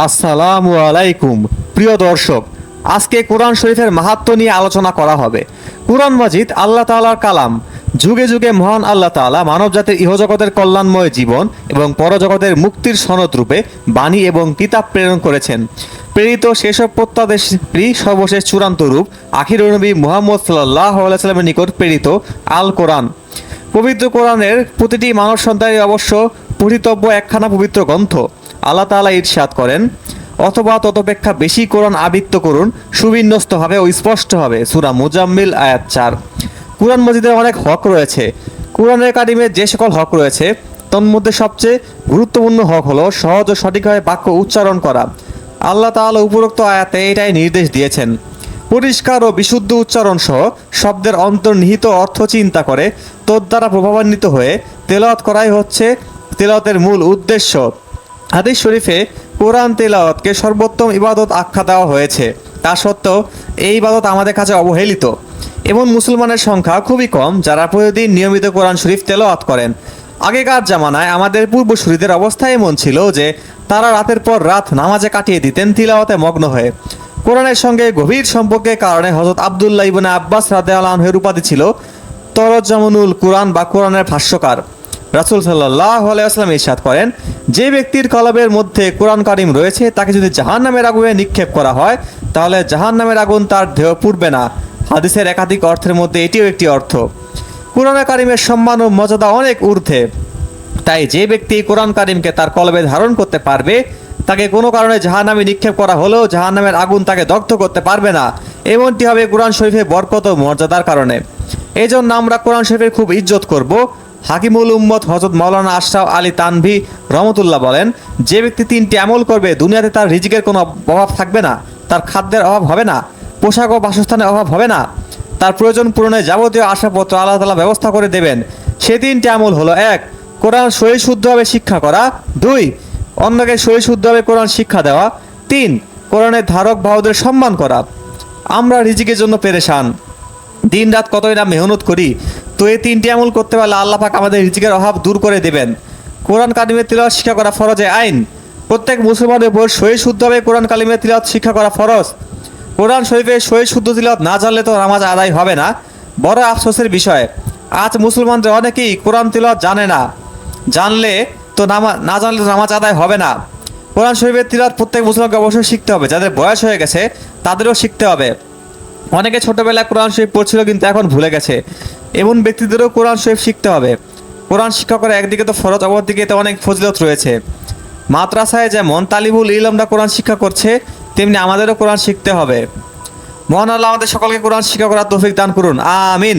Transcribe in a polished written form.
আসসালামু আলাইকুম। প্রিয় দর্শক, আজকে কোরআন শরীফের মাহাত্ম্য নিয়ে আলোচনা করা হবে। কোরআন মাজিদ আল্লাহ তাআলার কালাম। যুগে যুগে মহান আল্লাহ তাআলা মানবজাতির ইহজগতের কল্যাণময় জীবন এবং পরজগতের মুক্তির সনদ রূপে বাণী এবং কিতাব প্রেরণ করেছেন। প্রেরিত সেসব প্রত্যাদেশী সর্বশেষ চূড়ান্ত রূপ আখিরুন নবী মুহাম্মদ সাল্লাল্লাহু আলাইহি ওয়াসাল্লামের নিকট প্রেরিত আল কোরআন। পবিত্র কোরআনের প্রতিটি মানব সন্তানের অবশ্য পঠিতব্য একখানা পবিত্র গ্রন্থ। আল্লাহ তাআলা ইরশাদ করেন, অথবা ততপেক্ষা বেশি কোরআন আবৃত্ত করুন সুবিন্যস্তভাবে ও স্পষ্টভাবে। সূরা মুজাম্মিল আয়াত 4। কোরআন মাজিদের অনেক হক রয়েছে। কোরআনের কারিমে যে সকল হক রয়েছে তন্মধ্যে সবচেয়ে গুরুত্বপূর্ণ হক হলো সহজ ও সঠিকভাবে বাক্য উচ্চারণ করা। আল্লাহ তাআলা উপরোক্ত আয়াতে এটাই নির্দেশ দিয়েছেন। পরিষ্কার ও বিশুদ্ধ উচ্চারণ সহ শব্দের অন্তর্নিহিত অর্থ চিন্তা করে তদ্বারা প্রভাবান্বিত হয়ে তেলাওয়াত করাই হচ্ছে তেলাওয়াতের মূল উদ্দেশ্য। হাদিস শরীফে কোরআন তেলাওয়াতকে সর্বোত্তম ইবাদত আখ্যা দেওয়া হয়েছে। তা সত্ত্বেও এই ইবাদত আমাদের কাছে অবহেলিত। এমন মুসলমানের সংখ্যা খুবই কম যারা প্রতিদিন নিয়মিত কোরআন শরীফ তেলাওয়াত করেন। আগেকার জামানায় আমাদের পূর্বসূরীদের অবস্থা এমন ছিল যে তারা রাতের পর রাত নামাজে কাটিয়ে দিতেন তিলাওয়াতে মগ্ন হয়ে। কোরআনের সঙ্গে গভীর সম্পর্কের কারণে হযরত আব্দুল্লাহ ইবনে আব্বাস রাদিয়াল্লাহু আনহুর উপাধি ছিল তরজমানুল কোরআন বা কোরআনের ভাষ্যকার। রাসূল সাল্লাল্লাহু আলাইহি ওয়াসাল্লাম ইরশাদ করেন, যে ব্যক্তির কলবের মধ্যে কোরআন কারিম রয়েছে তাকে যদি জাহান্নামের আগুনে নিক্ষেপ করা হয় তাহলে জাহান্নামের আগুন তার দেহ পুড়বে না। হাদিসের একাধিক অর্থের মধ্যে এটিও একটি অর্থ। কোরআন কারিমের সম্মান ও মর্যাদা অনেক ঊর্ধ্বে। তাই যে ব্যক্তি কোরআন কারিমকে তার কলবে ধারণ করতে পারবে তাকে কোনো কারণে জাহান্নামে নিক্ষেপ করা হলেও জাহান্নামের আগুন তাকে দগ্ধ করতে পারবে না। এমনটি হবে কোরআন শরীফের বরকত ও মর্যাদার কারণে। এই জন্য আমরা কোরআন শরীফের খুব ইজ্জত করব। হাকিমুল উম্মত হযরত মাওলানা আশরাফ আলী তানভী রহমতুল্লাহ বলেন, যে ব্যক্তি তিনটি আমল করবে দুনিয়াতে তার রিজিকের কোনো অভাব থাকবে না, তার খাদ্যের অভাব হবে না, পোশাক ও বাসস্থানের অভাব হবে না, তার প্রয়োজন পূরণে যাবতীয় আশাপত্র আল্লাহ তাআলা ব্যবস্থা করে দেবেন। সে তিনটি আমল হলো: 1. কোরআন সহি শুদ্ধভাবে শিক্ষা করা, 2. অন্যকে সহি শুদ্ধভাবে কোরআন শিক্ষা দেওয়া, 3. কোরআনের ধারক বাহকদের সম্মান করা। আমরা রিজিকের জন্য পেরেশান, দিন রাত কতই না মেহনত করি, তো এই তিনটি আমল করতে পারলে আল্লাহ পাক আমাদের রিজিকের অভাব দূর করে দেবেন। কোরআন কারিমের তিলাওয়াত শিক্ষা করা ফরজে আইন। প্রত্যেক মুসলমানের উপর সহি শুদ্ধভাবে কোরআন কারিমের তিলাওয়াত শিক্ষা করা ফরজ। কোরআন শরীফের সহি শুদ্ধ তিলাওয়াত না জানলে তো নামাজ আদায় হবে না। বড় আফসোসের বিষয়, আজ মুসলমানদের অনেকেই কোরআন তিলাওয়াত জানে না। জানলে তো না জানলে তো নামাজ আদায় হবে না। কোরআন শরীফের তিলাওয়াত প্রত্যেক মুসলমানকে অবশ্যই শিখতে হবে। যাদের বয়স হয়ে গেছে তাদেরও শিখতে হবে। অনেকে ছোটবেলায় কোরআন শরীফ পড়ছিল কিন্তু এখন ভুলে গেছে। এমন ব্যক্তিদেরও কোরআন শরীফ শিখতে হবে। কোরআন শিক্ষা করে একদিকে তো ফরজ, অপরদিকে তো অনেক ফজিলত রয়েছে। মাদ্রাসায় যেমন তালিবুল ইলমরা কোরআন শিক্ষা করছে, তেমনি আমাদেরও কোরআন শিখতে হবে। মহান আল্লাহ আমাদের সকলকে কোরআন শিক্ষা করার তৌফিক দান করুন, আমিন।